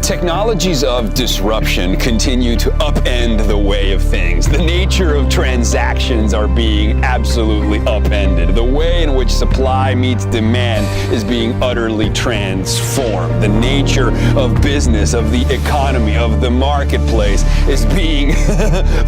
Technologies of disruption continue to upend the way of things. The nature of transactions are being absolutely upended. The way in which supply meets demand is being utterly transformed. The nature of business, of the economy, of the marketplace is being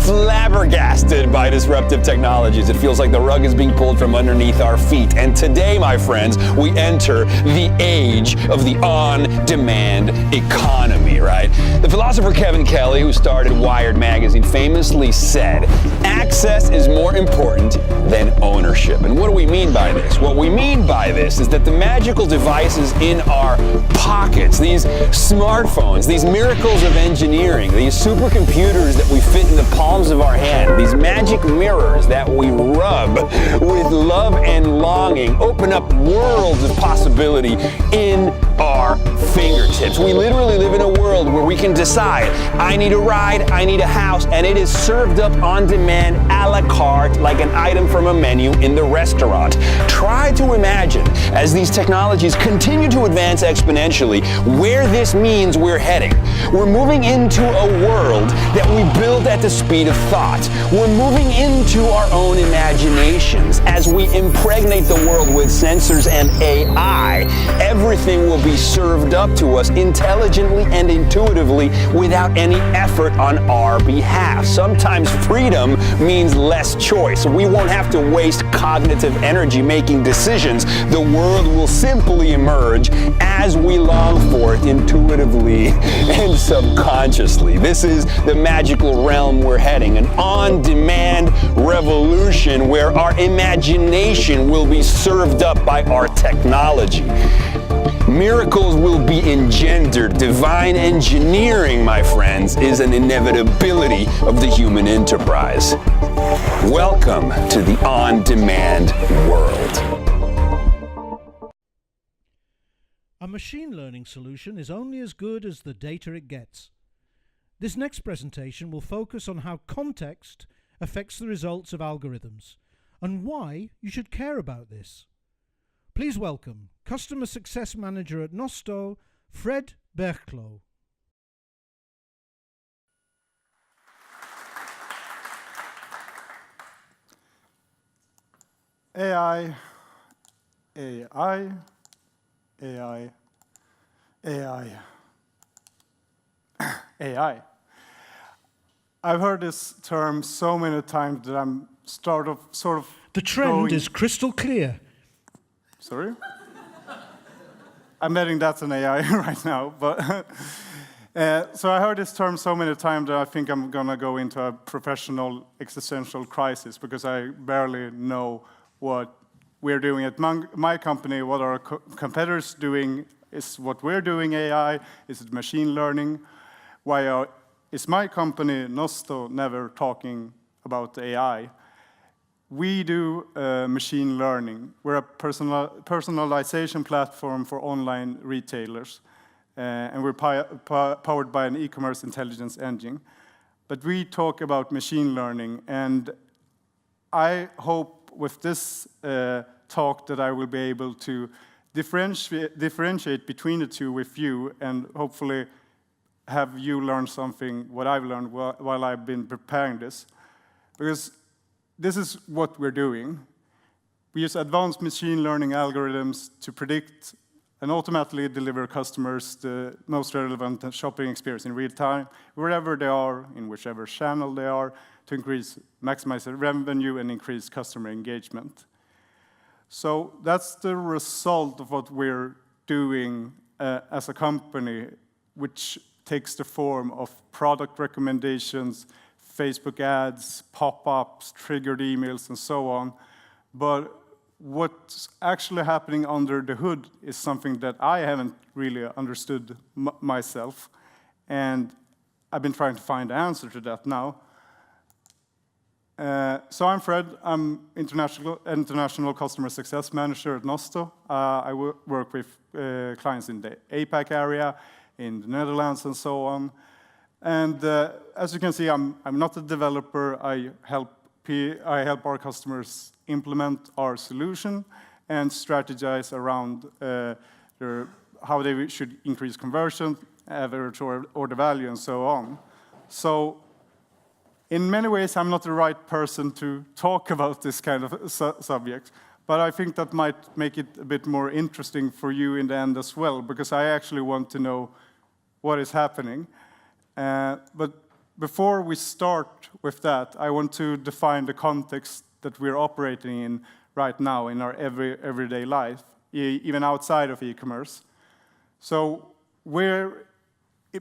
flabbergasted by disruptive technologies. It feels like the rug is being pulled from underneath our feet. And today, my friends, we enter the age of the on-demand economy. Right? The philosopher Kevin Kelly, who started Wired magazine, famously said, access is more important than ownership. And what do we mean by this? What we mean by this is that the magical devices in our pockets, these smartphones, these miracles of engineering, these supercomputers that we fit in the palms of our hand, these magic mirrors that we rub with love and longing, open up worlds of possibility in our fingertips. We literally live in a world where we can decide, I need a ride, I need a house, and it is served up on demand a la carte like an item from a menu in the restaurant. Try to imagine, as these technologies continue to advance exponentially, where this means we're heading. We're moving into a world that we build at the speed of thought. We're moving into our own imaginations. As we impregnate the world with sensors and AI, everything will be served up to us intelligently and intuitively without any effort on our behalf. Sometimes freedom means less choice. We won't have to waste cognitive energy making decisions. The world will simply emerge as we long for it intuitively and subconsciously. This is the magical realm we're heading, an on-demand revolution where our imagination will be served up by our technology. Miracles will be engendered. Divine engineering, my friends, is an inevitability of the human enterprise. Welcome to the on-demand world. A machine learning solution is only as good as the data it gets. This next presentation will focus on how context affects the results of algorithms and why you should care about this. Please welcome Customer Success Manager at Nosto, Fred Bergklo. AI, AI, AI, AI, AI. I've heard this term so many times that I'm sort of The trend is crystal clear. Sorry? I'm betting that's an AI right now, but so I heard this term so many times that I think I'm gonna go into a professional existential crisis because I barely know what we're doing at my company, what our competitors doing. Is what we're doing AI? Is it machine learning? Why is my company, Nosto, never talking about AI? We do machine learning. We're a personalization platform for online retailers, and we're powered by an e-commerce intelligence engine. But we talk about machine learning, and I hope with this talk that I will be able to differentiate between the two with you, and hopefully have you learn something, what I've learned while I've been preparing this. Because this is what we're doing. We use advanced machine learning algorithms to predict and automatically deliver customers the most relevant shopping experience in real time, wherever they are, in whichever channel they are, to maximize the revenue and increase customer engagement. So that's the result of what we're doing as a company, which takes the form of product recommendations, Facebook ads, pop-ups, triggered emails, and so on. But what's actually happening under the hood is something that I haven't really understood myself. And I've been trying to find the answer to that now. So I'm Fred. I'm International Customer Success Manager at Nosto. I work with clients in the APAC area, in the Netherlands, and so on. And as you can see, I'm not a developer. I help our customers implement our solution and strategize around how they should increase conversion average order value, and so on. So in many ways, I'm not the right person to talk about this kind of subject, but I think that might make it a bit more interesting for you in the end as well, because I actually want to know what is happening. But before we start with that, I want to define the context that we're operating in right now in our everyday life, even outside of e-commerce. So we're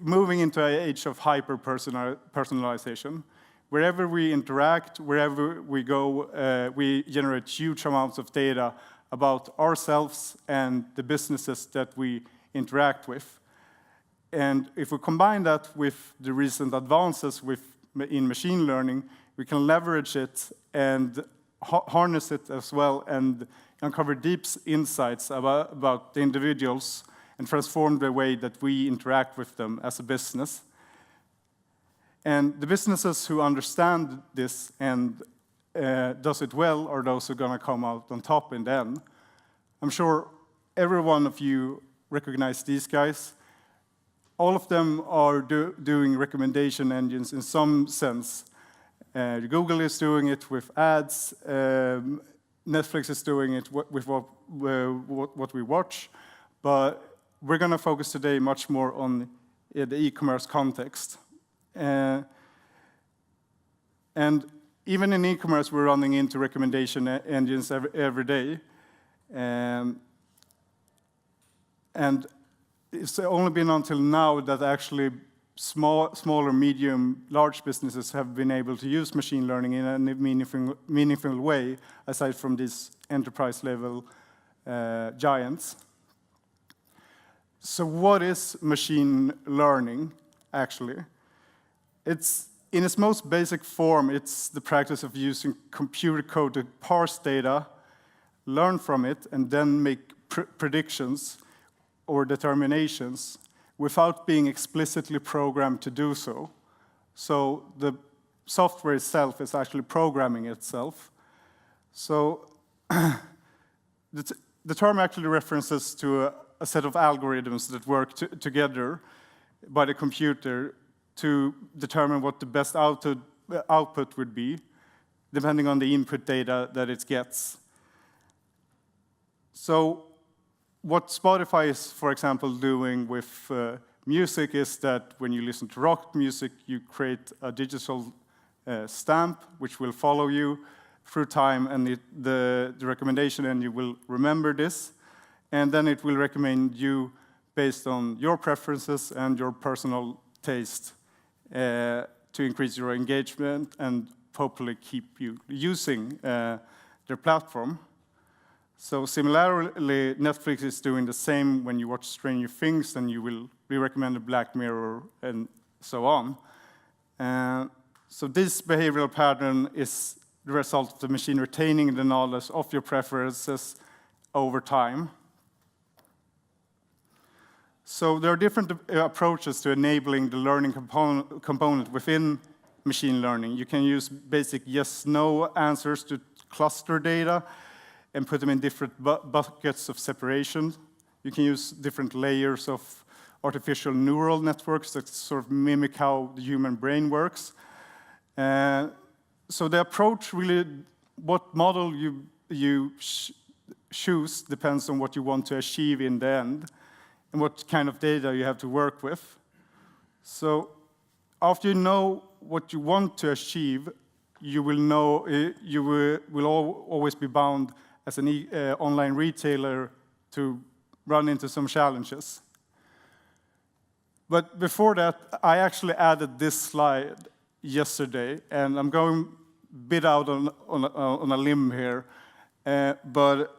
moving into an age of hyper-personalization. Wherever we interact, wherever we go, we generate huge amounts of data about ourselves and the businesses that we interact with. And if we combine that with the recent advances in machine learning, we can leverage it and harness it as well and uncover deep insights about the individuals and transform the way that we interact with them as a business. And the businesses who understand this and does it well are those who are going to come out on top in the end. I'm sure every one of you recognize these guys. All of them are doing recommendation engines in some sense. Google is doing it with ads. Netflix is doing it with what we watch. But we're going to focus today much more on the e-commerce context. And even in e-commerce, we're running into recommendation engines every day. And it's only been until now that actually smaller, medium, large businesses have been able to use machine learning in a meaningful way, aside from these enterprise-level giants. So what is machine learning, actually? It's, in its most basic form, it's the practice of using computer code to parse data, learn from it, and then make predictions or determinations without being explicitly programmed to do so. So the software itself is actually programming itself. So the term actually references to a set of algorithms that work together by the computer to determine what the best output would be, depending on the input data that it gets. So what Spotify is, for example, doing with music is that when you listen to rock music, you create a digital stamp which will follow you through time, and the recommendation, and you will remember this, and then it will recommend you based on your preferences and your personal taste to increase your engagement and hopefully keep you using their platform. So similarly, Netflix is doing the same when you watch Stranger Things, and you will be recommended Black Mirror and so on. So this behavioral pattern is the result of the machine retaining the knowledge of your preferences over time. So there are different approaches to enabling the learning component within machine learning. You can use basic yes-no answers to cluster data and put them in different buckets of separation. You can use different layers of artificial neural networks that sort of mimic how the human brain works. So the approach really, what model you choose depends on what you want to achieve in the end and what kind of data you have to work with. So after you know what you want to achieve, you will know you will always be bound as an online retailer to run into some challenges. But before that, I actually added this slide yesterday, and I'm going a bit out on a limb here, but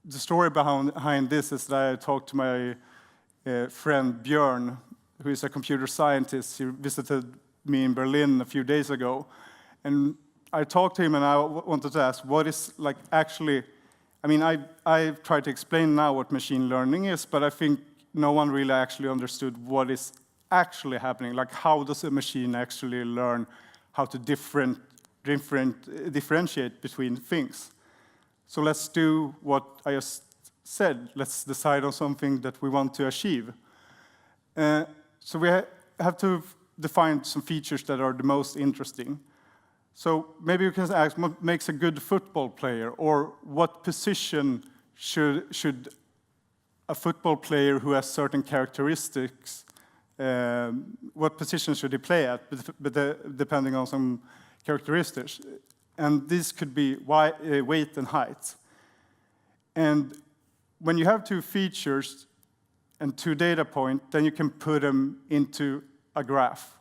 the story behind this is that I talked to my friend Björn, who is a computer scientist. He visited me in Berlin a few days ago, and I talked to him, and I wanted to ask, what is like actually, I mean, I've tried to explain now what machine learning is, but I think no one really actually understood what is actually happening. Like, how does a machine actually learn how to differentiate between things? So let's do what I just said. Let's decide on something that we want to achieve. So we have to define some features that are the most interesting. So maybe you can ask what makes a good football player, or what position should a football player who has certain characteristics, what position should he play at, depending on some characteristics. And this could be weight and height. And when you have two features and two data points, then you can put them into a graph.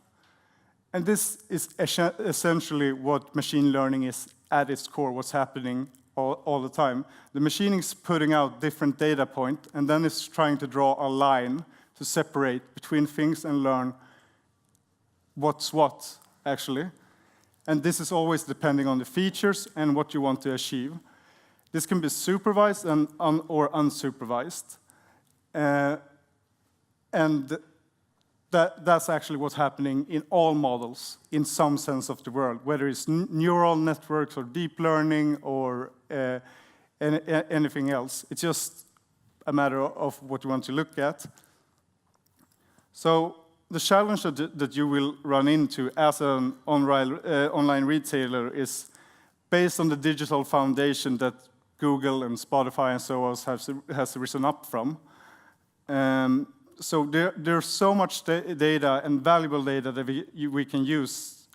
And this is essentially what machine learning is at its core, what's happening all the time. The machine is putting out different data points, and then it's trying to draw a line to separate between things and learn what's what, actually. And this is always depending on the features and what you want to achieve. This can be supervised or unsupervised. And that's actually what's happening in all models in some sense of the world, whether it's neural networks or deep learning or anything else. It's just a matter of what you want to look at. So the challenge that you will run into as an online retailer is based on the digital foundation that Google and Spotify and so on has risen up from. So there's so much data and valuable data that we can use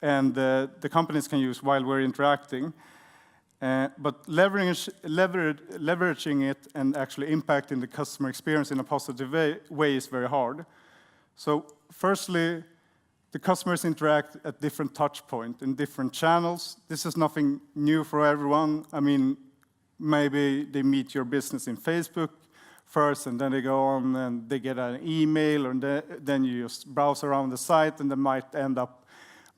and the companies can use while we're interacting. But leveraging it and actually impacting the customer experience in a positive way is very hard. So firstly, the customers interact at different touch points in different channels. This is nothing new for everyone. I mean, maybe they meet your business in Facebook first, and then they go on and they get an email, and then you just browse around the site, and they might end up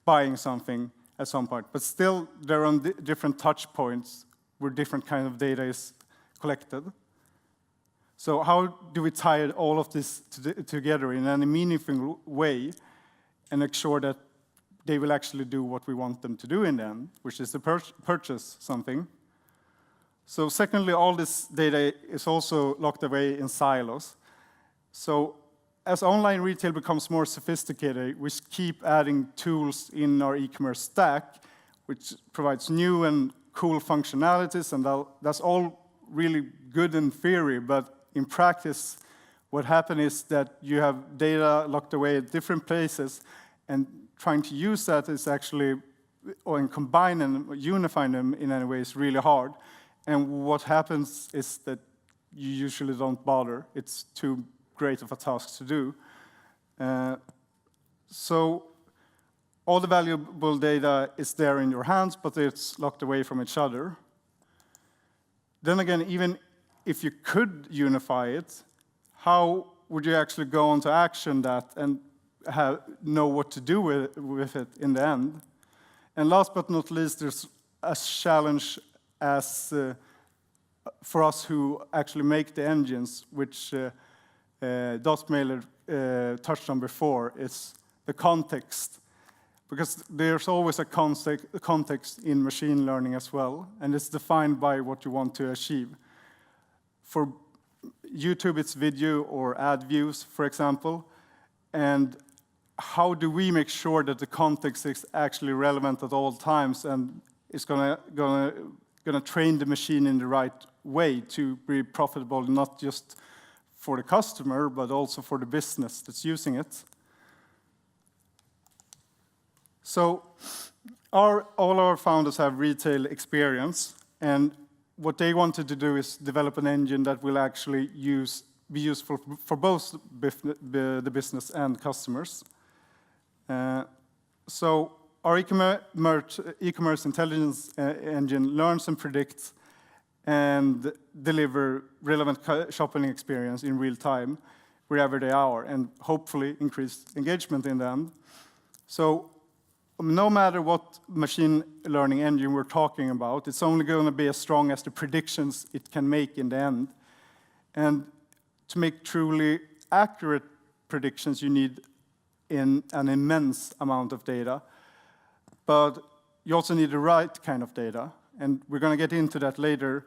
buying something at some point. But still, they're on different touch points where different kind of data is collected. So how do we tie all of this together in any meaningful way and make sure that they will actually do what we want them to do in the end, which is to purchase something? So secondly, all this data is also locked away in silos. So as online retail becomes more sophisticated, we keep adding tools in our e-commerce stack, which provides new and cool functionalities, and that's all really good in theory, but in practice, what happens is that you have data locked away at different places, and trying to use that is actually, or combine them, unify them in any way is really hard. And what happens is that you usually don't bother. It's too great of a task to do. So all the valuable data is there in your hands, but it's locked away from each other. Then again, even if you could unify it, how would you actually go on to action that and know what to do with it in the end? And last but not least, there's a challenge as for us who actually make the engines, which Dotmailer touched on before, is the context. Because there's always a context in machine learning as well, and it's defined by what you want to achieve. For YouTube, it's video or ad views, for example. And how do we make sure that the context is actually relevant at all times and is gonna train the machine in the right way to be profitable, not just for the customer, but also for the business that's using it? So all our founders have retail experience, and what they wanted to do is develop an engine that will actually be useful for both the business and customers. So our e-commerce intelligence engine learns and predicts and deliver relevant shopping experience in real time, wherever they are, and hopefully increase engagement in them. So no matter what machine learning engine we're talking about, it's only going to be as strong as the predictions it can make in the end. And to make truly accurate predictions, you need an immense amount of data. But you also need the right kind of data. And we're going to get into that later.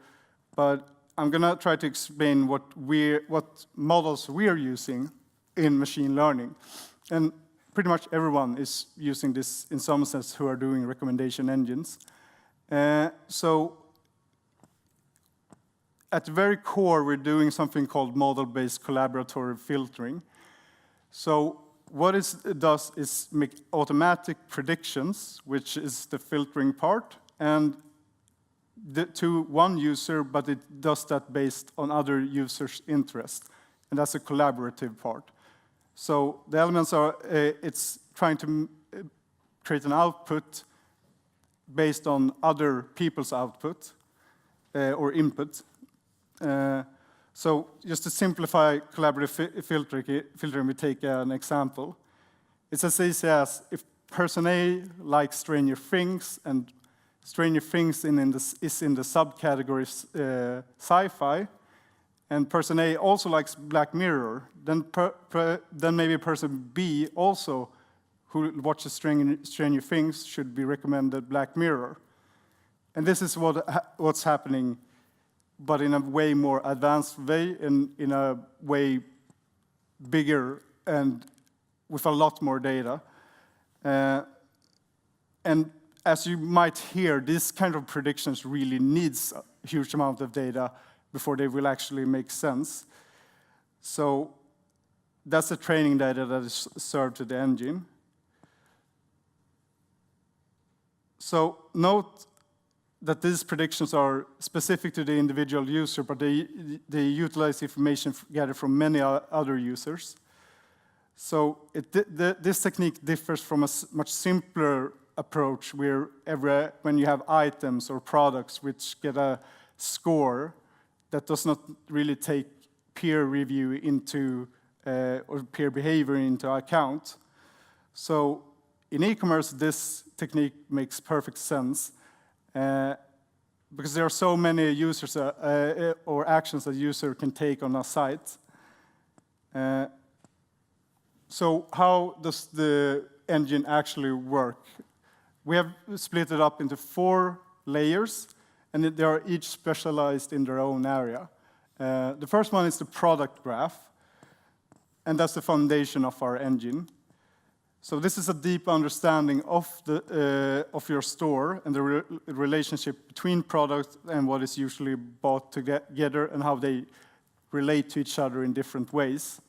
But I'm going to try to explain what models we are using in machine learning. And pretty much everyone is using this in some sense who are doing recommendation engines. So at the very core, we're doing something called model-based collaborative filtering. So what it does is make automatic predictions, which is the filtering part, and to one user, but it does that based on other users' interest. And that's a collaborative part. So the elements are, it's trying to create an output based on other people's output or input. So just to simplify collaborative filtering, we take an example. It's as easy as if person A likes Stranger Things and Stranger Things is in the subcategory sci-fi, and person A also likes Black Mirror, then maybe person B also, who watches Stranger Things, should be recommended Black Mirror. And this is what's happening, but in a way more advanced way, in a way bigger and with a lot more data. And as you might hear, this kind of predictions really needs a huge amount of data before they will actually make sense. So that's the training data that is served to the engine. So note that these predictions are specific to the individual user, but they utilize information gathered from many other users. So this technique differs from a much simpler approach where when you have items or products which get a score that does not really take peer review into or peer behavior into account. So in e-commerce, this technique makes perfect sense because there are so many users or actions that a user can take on a site. So how does the engine actually work? We have split it up into 4 layers, and they are each specialized in their own area. The first one is the product graph, and that's the foundation of our engine. So this is a deep understanding of your store and the relationship between products and what is usually bought together and how they relate to each other in different ways.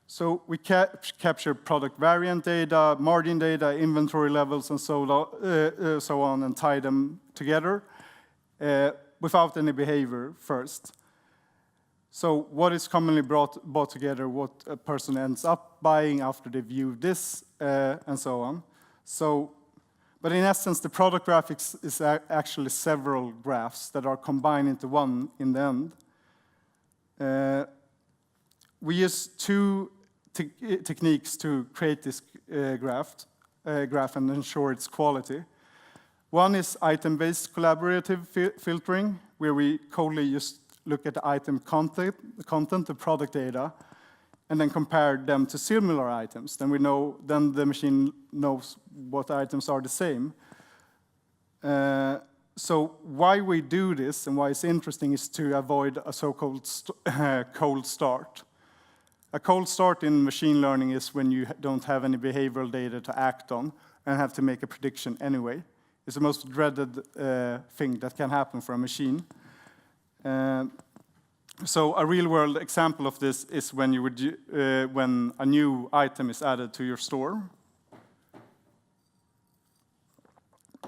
So we capture product variant data, margin data, inventory levels, and so on, and tie them together without any behavior first. So what is commonly bought together, what a person ends up buying after they view this, and so on. But in essence, the product graphics is actually several graphs that are combined into one in the end. We use 2 techniques to create this graph and ensure its quality. One is item-based collaborative filtering, where we coldly just look at the item content, the product data, and then compare them to similar items. Then the machine knows what items are the same. So why we do this and why it's interesting is to avoid a so-called cold start. A cold start in machine learning is when you don't have any behavioral data to act on and have to make a prediction anyway. It's the most dreaded thing that can happen for a machine. So a real-world example of this is when when a new item is added to your store.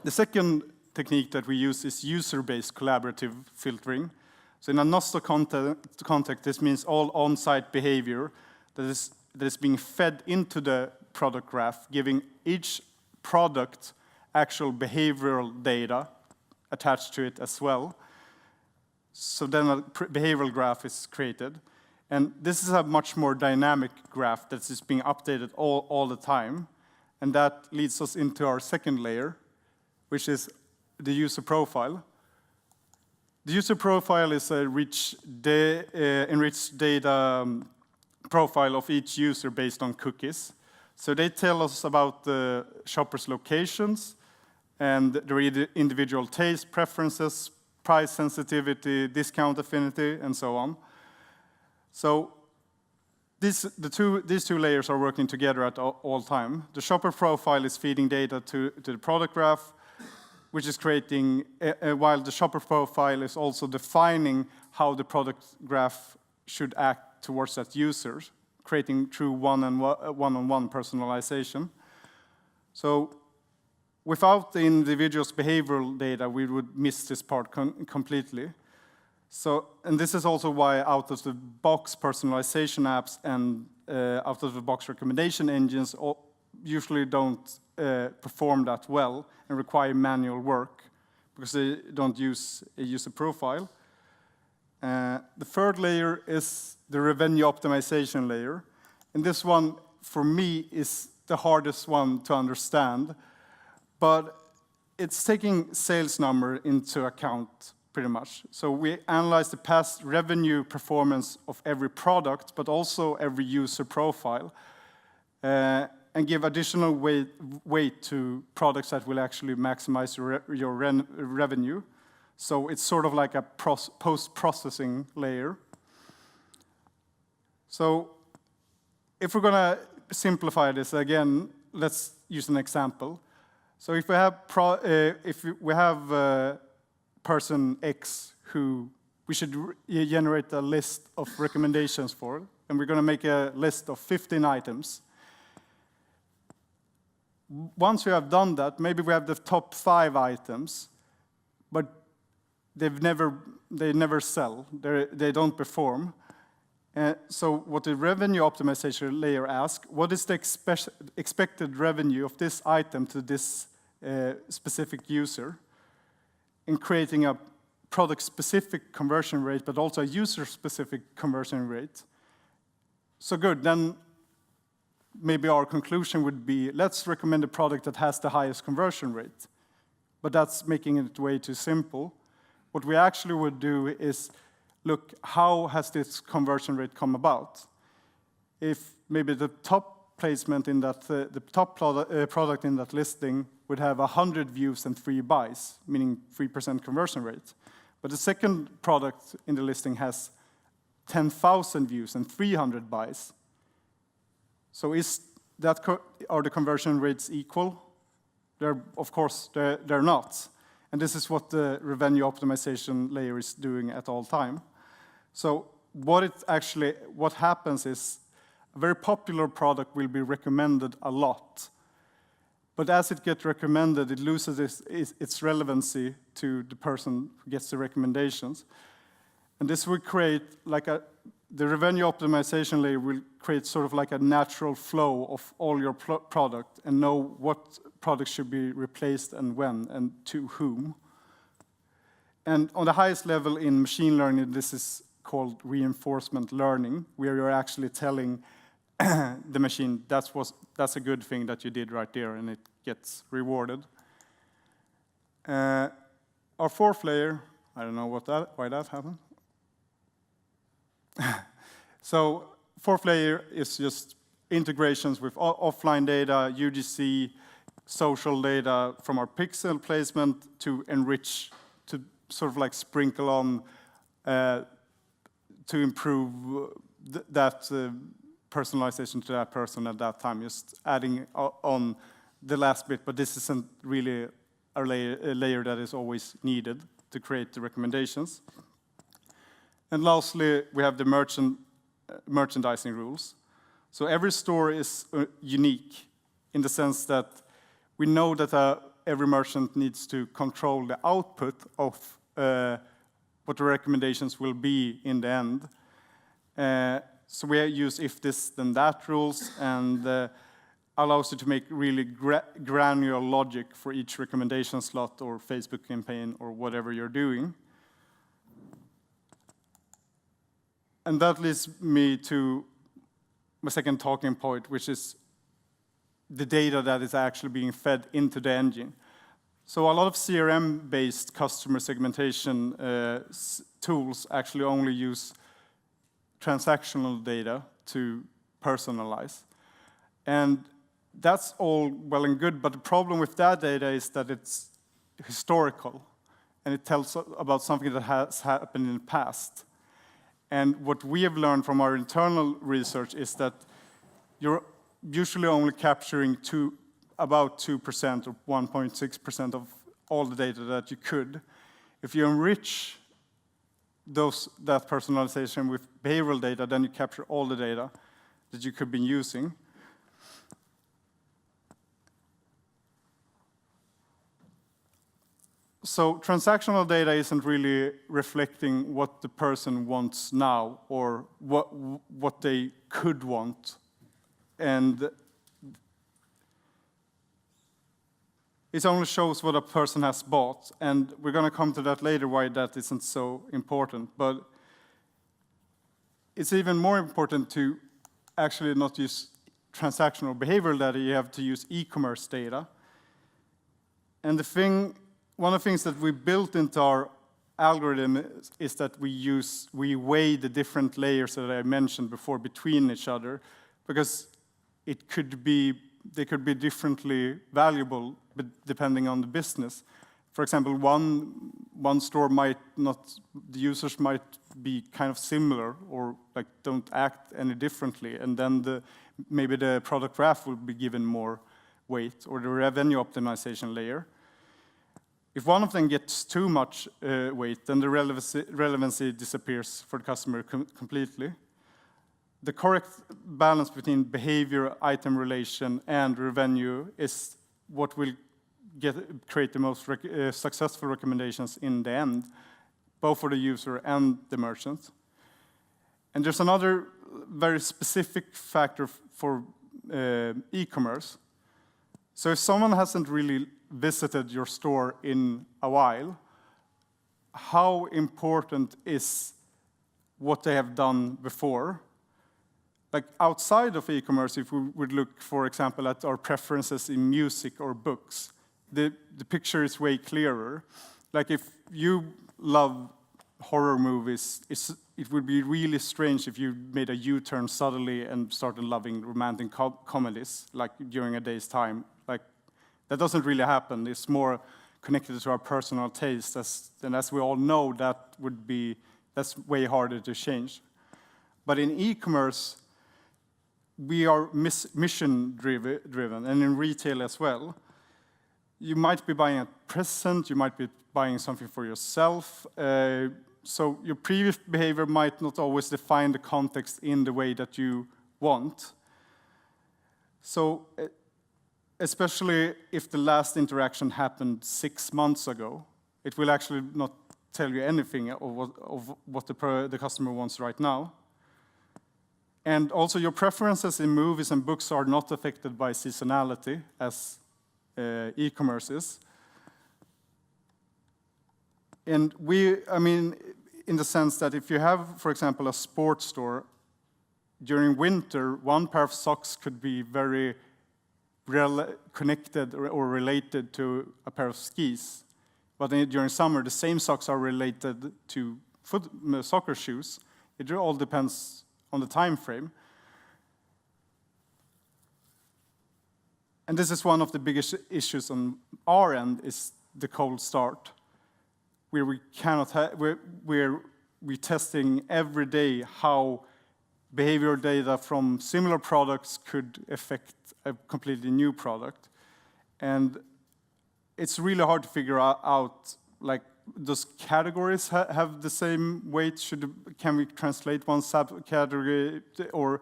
The second technique that we use is user-based collaborative filtering. So in a Nostro context, this means all on-site behavior that is being fed into the product graph, giving each product actual behavioral data attached to it as well. So then a behavioral graph is created. And this is a much more dynamic graph that is being updated all the time. And that leads us into our second layer, which is the user profile. The user profile is a enriched data profile of each user based on cookies. So they tell us about the shopper's locations and their individual taste, preferences, price sensitivity, discount affinity, and so on. So these two layers are working together at all time. The shopper profile is feeding data to the product graph, which is creating, while the shopper profile is also defining how the product graph should act towards that user, creating true one-on-one personalization. So without the individual's behavioral data, we would miss this part completely. So, and this is also why out-of-the-box personalization apps and out-of-the-box recommendation engines usually don't perform that well and require manual work because they don't use a user profile. The third layer is the revenue optimization layer. And this one, for me, is the hardest one to understand. But it's taking sales number into account pretty much. So we analyze the past revenue performance of every product, but also every user profile, and give additional weight to products that will actually maximize your revenue. So it's sort of like a post-processing layer. So if we're going to simplify this again, let's use an example. So if we have person X who we should generate a list of recommendations for, and we're going to make a list of 15 items. Once we have done that, maybe we have the top 5 items, but they never sell. They don't perform. So what the revenue optimization layer asks, what is the expected revenue of this item to this specific user, in creating a product-specific conversion rate, but also a user-specific conversion rate. So good, then maybe our conclusion would be, let's recommend a product that has the highest conversion rate. But that's making it way too simple. What we actually would do is look, how has this conversion rate come about? If maybe the top placement in that, the top product in that listing would have 100 views and 3 buys, meaning 3% conversion rate. But the second product in the listing has 10,000 views and 300 buys. So are the conversion rates equal? Of course, they're not. And this is what the revenue optimization layer is doing at all time. So what happens is a very popular product will be recommended a lot. But as it gets recommended, it loses its relevancy to the person who gets the recommendations. And this will create the revenue optimization layer will create sort of like a natural flow of all your product and know what products should be replaced and when and to whom. And on the highest level in machine learning, this is called reinforcement learning, where you're actually telling the machine that's a good thing that you did right there, and it gets rewarded. Our fourth layer, I don't know why that happened. So fourth layer is just integrations with offline data, UGC, social data from our pixel placement to enrich, to sort of like sprinkle on to improve that personalization to that person at that time, just adding on the last bit, but this isn't really a layer that is always needed to create the recommendations. And lastly, we have the merchandising rules. So every store is unique in the sense that we know that every merchant needs to control the output of what the recommendations will be in the end. So we use if this then that rules, and allows you to make really granular logic for each recommendation slot or Facebook campaign or whatever you're doing. And that leads me to my second talking point, which is the data that is actually being fed into the engine. So a lot of CRM-based customer segmentation tools actually only use transactional data to personalize. And that's all well and good, but the problem with that data is that it's historical, and it tells about something that has happened in the past. And what we have learned from our internal research is that you're usually only capturing about 2% or 1.6% of all the data that you could. If you enrich that personalization with behavioral data, then you capture all the data that you could be using. So transactional data isn't really reflecting what the person wants now or what they could want. And it only shows what a person has bought. And we're going to come to that later, why that isn't so important. But it's even more important to actually not use transactional behavioral data. You have to use e-commerce data. And one of the things that we built into our algorithm is that we weigh the different layers that I mentioned before between each other, because they could be differently valuable depending on the business. For example, one store the users might be kind of similar or like don't act any differently, and then maybe the product graph will be given more weight, or the revenue optimization layer. If one of them gets too much weight, then the relevancy disappears for the customer completely. The correct balance between behavior, item relation, and revenue is what will create the most successful recommendations in the end, both for the user and the merchant. And there's another very specific factor for e-commerce. So if someone hasn't really visited your store in a while, how important is what they have done before? Like outside of e-commerce, if we would look, for example, at our preferences in music or books, the picture is way clearer. Like if you love horror movies, it would be really strange if you made a U-turn suddenly and started loving romantic comedies, like during a day's time. Like that doesn't really happen. It's more connected to our personal taste, and as we all know, that's way harder to change. But in e-commerce, we are mission-driven, and in retail as well. You might be buying a present, you might be buying something for yourself, so your previous behavior might not always define the context in the way that you want. So, especially if the last interaction happened 6 months ago, it will actually not tell you anything of what the customer wants right now. And also your preferences in movies and books are not affected by seasonality as e-commerce is. And in the sense that if you have, for example, a sports store, during winter, one pair of socks could be very connected or related to a pair of skis. But during summer, the same socks are related to soccer shoes. It all depends on the time frame. And this is one of the biggest issues on our end, is the cold start, where we're testing every day how behavioral data from similar products could affect a completely new product. And it's really hard to figure out, like, does categories have the same weight? Can we translate one subcategory or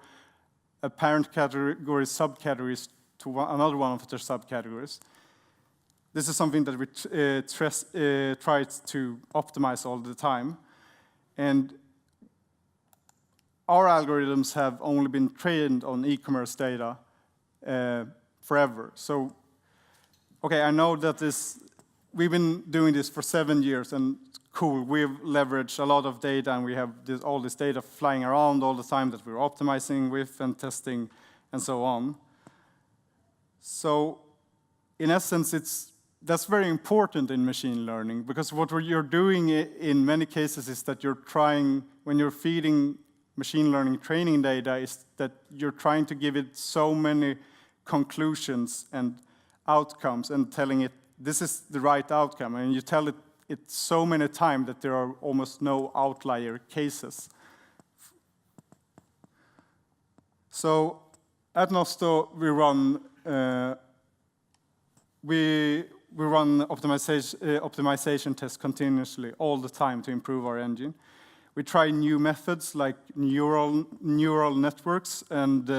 a parent category subcategories to another one of their subcategories? This is something that we try to optimize all the time. And our algorithms have only been trained on e-commerce data forever. So, okay, I know that we've been doing this for 7 years, and cool, we've leveraged a lot of data, and we have all this data flying around all the time that we're optimizing with and testing and so on. So, in essence, that's very important in machine learning, because what you're doing in many cases is that when you're feeding machine learning training data, is that you're trying to give it so many conclusions and outcomes and telling it this is the right outcome, and you tell it so many times that there are almost no outlier cases. So at Nosto, we run optimization tests continuously all the time to improve our engine. We try new methods like neural networks, and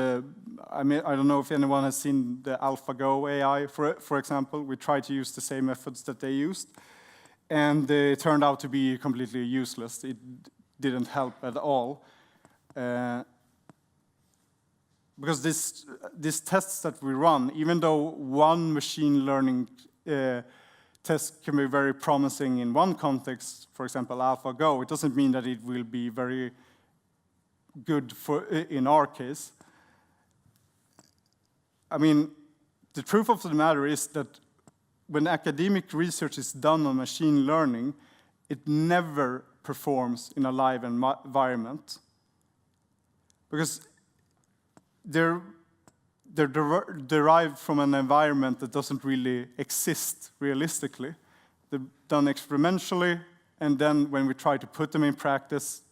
I don't know if anyone has seen the AlphaGo AI, for example. We try to use the same methods that they used, and it turned out to be completely useless. It didn't help at all. Because these tests that we run, even though one machine learning test can be very promising in one context, for example, AlphaGo, it doesn't mean that it will be very good in our case. I mean, the truth of the matter is that when academic research is done on machine learning, it never performs in a live environment. Because they're derived from an environment that doesn't really exist realistically. They're done experimentally, and then when we try to put them in practice,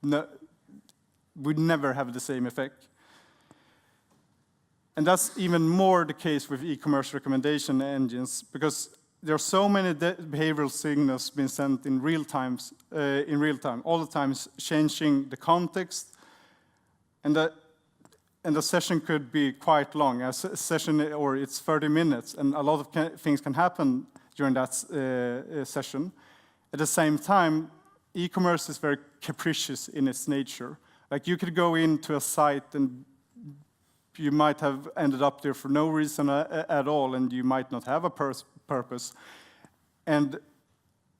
we never have the same effect. And that's even more the case with e-commerce recommendation engines, because there are so many behavioral signals being sent in real time, all the time, changing the context, and the session could be quite long. A session, or it's 30 minutes, and a lot of things can happen during that session. At the same time, e-commerce is very capricious in its nature. Like, you could go into a site and you might have ended up there for no reason at all, and you might not have a purpose. And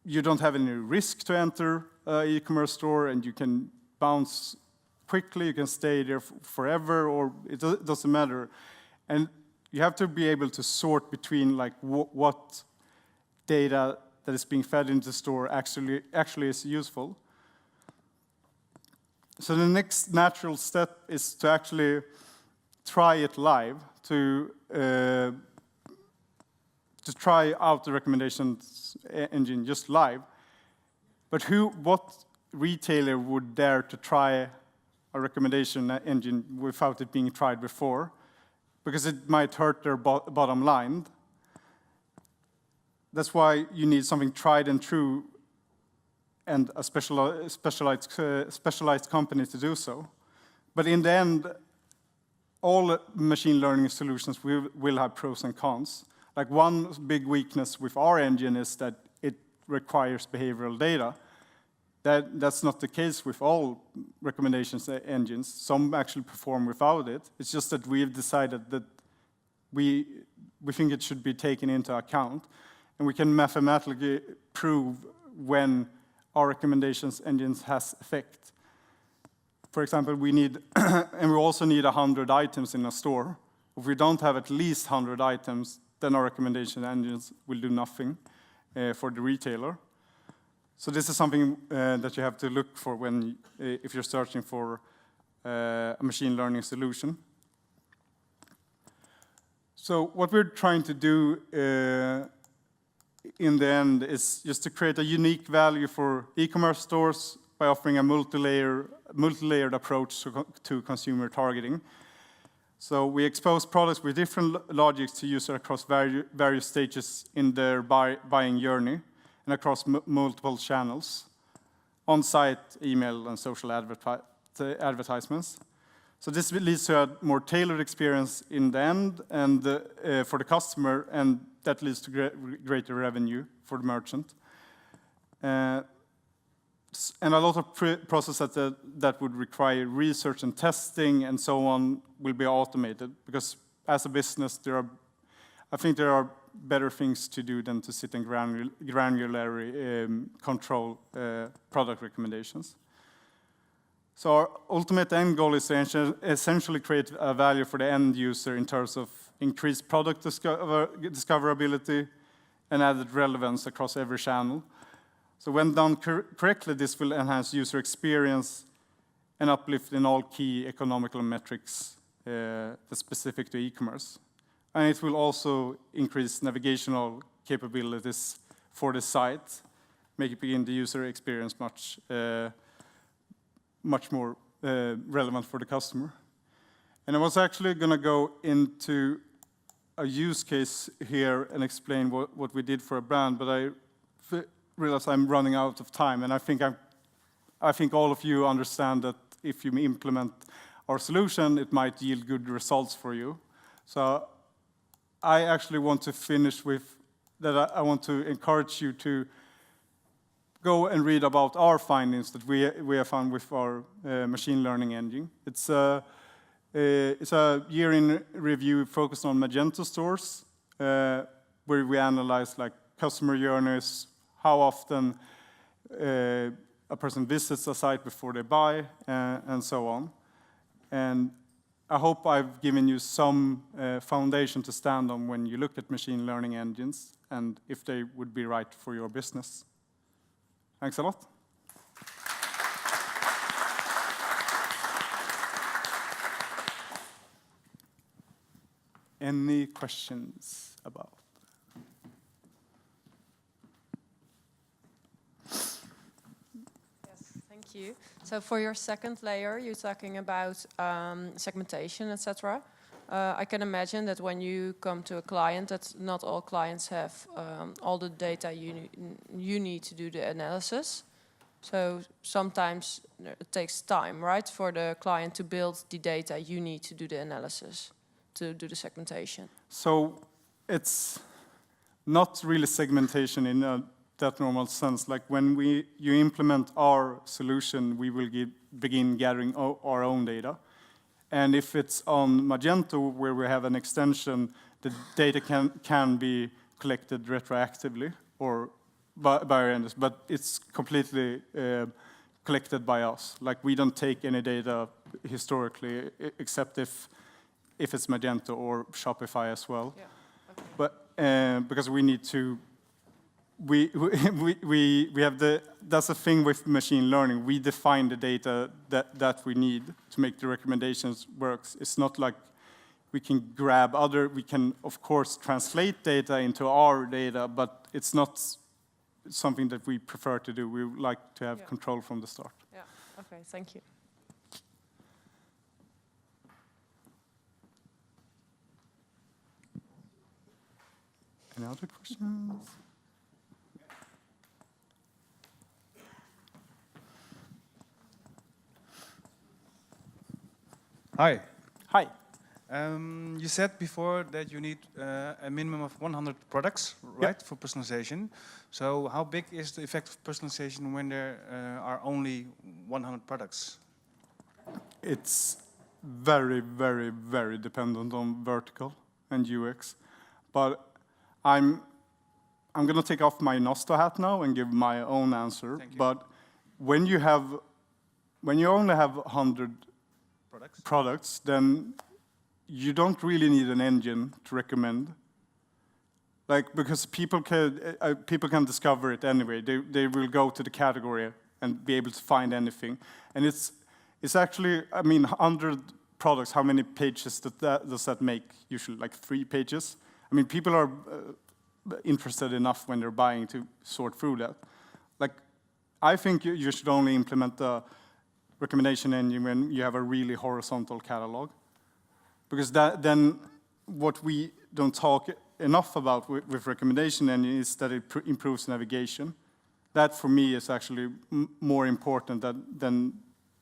you don't have any risk to enter an e-commerce store, and you can bounce quickly, you can stay there forever, or it doesn't matter. And you have to be able to sort between like what data that is being fed into the store actually is useful. So the next natural step is to actually try it live, to try out the recommendations engine just live. But what retailer would dare to try a recommendation engine without it being tried before? Because it might hurt their bottom line. That's why you need something tried and true, and a specialized company to do so. But in the end, all machine learning solutions will have pros and cons. Like, one big weakness with our engine is that it requires behavioral data. That's not the case with all recommendations engines. Some actually perform without it. It's just that we've decided that we think it should be taken into account, and we can mathematically prove when our recommendations engines has effect. For example, we need, and we also need 100 items in a store. If we don't have at least 100 items, then our recommendation engines will do nothing for the retailer. So this is something that you have to look for if you're searching for a machine learning solution. So what we're trying to do in the end is just to create a unique value for e-commerce stores by offering a multi-layered approach to consumer targeting. So we expose products with different logics to users across various stages in their buying journey and across multiple channels, on-site, email, and social advertisements. So this leads to a more tailored experience in the end and for the customer, and that leads to greater revenue for the merchant. And a lot of processes that would require research and testing and so on will be automated, because as a business, I think there are better things to do than to sit and granularly control product recommendations. So our ultimate end goal is to essentially create a value for the end user in terms of increased product discoverability and added relevance across every channel. So when done correctly, this will enhance user experience and uplift in all key economical metrics that's specific to e-commerce. And it will also increase navigational capabilities for the site, making the user experience much more relevant for the customer. And I was actually going to go into a use case here and explain what we did for a brand, but I realize I'm running out of time, and I think all of you understand that if you implement our solution, it might yield good results for you. So I actually want to finish with that. I want to encourage you to go and read about our findings that we have found with our machine learning engine. It's a year in review focused on Magento stores, where we analyze like customer journeys, how often a person visits a site before they buy, and so on. And I hope I've given you some foundation to stand on when you look at machine learning engines and if they would be right for your business. Thanks a lot. Any questions about? Thank you. So for your second layer, you're talking about segmentation, etc. I can imagine that when you come to a client, that not all clients have all the data you need to do the analysis. So sometimes it takes time, right, for the client to build the data you need to do the analysis, to do the segmentation. So it's not really segmentation in that normal sense. Like when you implement our solution, we will begin gathering our own data. And if it's on Magento, where we have an extension, the data can be collected retroactively or by our end, but it's completely collected by us. Like we don't take any data historically, except if it's Magento or Shopify as well. Yeah. Okay. But because we need to, we have that's the thing with machine learning. We define the data that we need to make the recommendations works. It's not like we can we can of course translate data into our data, but it's not something that we prefer to do. We would like to have control from the start. Yeah, okay, thank you. Any other questions? Hi. Hi. You said before that you need a minimum of 100 products, right, for personalization. So how big is the effect of personalization when there are only 100 products? It's very, very, very dependent on vertical and UX. But I'm going to take off my Nosto hat now and give my own answer. Thank you. But when you only have 100 products, then you don't really need an engine to recommend. Like, because people can discover it anyway. They will go to the category and be able to find anything. And it's actually, I mean, 100 products, how many pages does that make? Usually like 3 pages. I mean, people are interested enough when they're buying to sort through that. Like, I think you should only implement the recommendation engine when you have a really horizontal catalog. Because then what we don't talk enough about with recommendation engine is that it improves navigation. That for me is actually more important than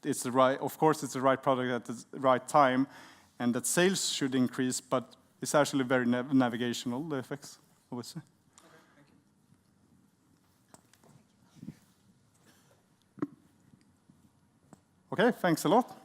it's the right, of course it's the right product at the right time and that sales should increase, but it's actually very navigational, the effects, I would say. Okay, thank you. Okay, thanks a lot.